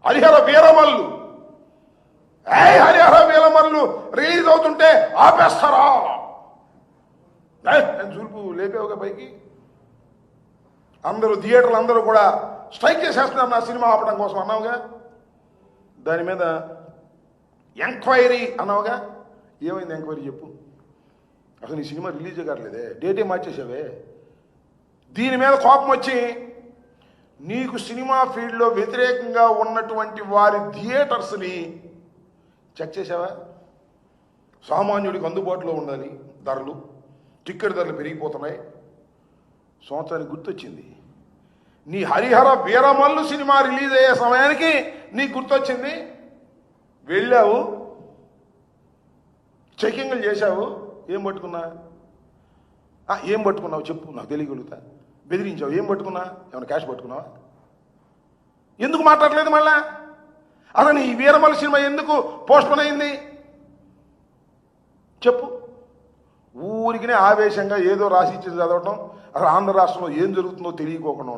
Harihara Veeramallu Harihara Veeramallu release అవుతుంటే ఆపేస్తారా? నేను చూపు లేపేవుగా పైకి. అందరూ థియేటర్లు అందరూ కూడా స్ట్రైక్ చేసేస్తున్నారు నా సినిమా ఆపడం కోసం అన్నావుగా. దాని మీద ఎంక్వైరీ అన్నావుగా. ఏమైంది ఎంక్వైరీ చెప్పు. అసలు నీ సినిమా రిలీజ్ కావట్లేదే, డేటే మార్చేసావే. దీని మీద కోపం వచ్చి నీకు సినిమా ఫీల్డ్లో వ్యతిరేకంగా ఉన్నటువంటి వారి థియేటర్స్ని చెక్ చేసావా? సామాన్యుడికి అందుబాటులో ఉండాలి ధరలు, టిక్కెట్ ధరలు పెరిగిపోతున్నాయి. సంవత్సరానికి గుర్తొచ్చింది నీ హరిహర వీరమల్లు సినిమా రిలీజ్ అయ్యే సమయానికి నీకు గుర్తొచ్చింది. వెళ్ళావు, చెకింగ్లు చేశావు. ఏం పట్టుకున్నావు చెప్పు, నాకు తెలియగలుగుతా. బెదిరించావు. ఏం పట్టుకున్నా? ఏమైనా క్యాష్ పట్టుకున్నావా? ఎందుకు మాట్లాడలేదు మళ్ళా? అసలు ఈ వీరమల్లు సినిమా ఎందుకు పోస్ట్పోన్ అయింది చెప్పు. ఊరికినే ఆవేశంగా ఏదో రాసి ఇచ్చి చదవటం, అసలు ఆంధ్ర రాష్ట్రంలో ఏం జరుగుతుందో తెలియకోకుండా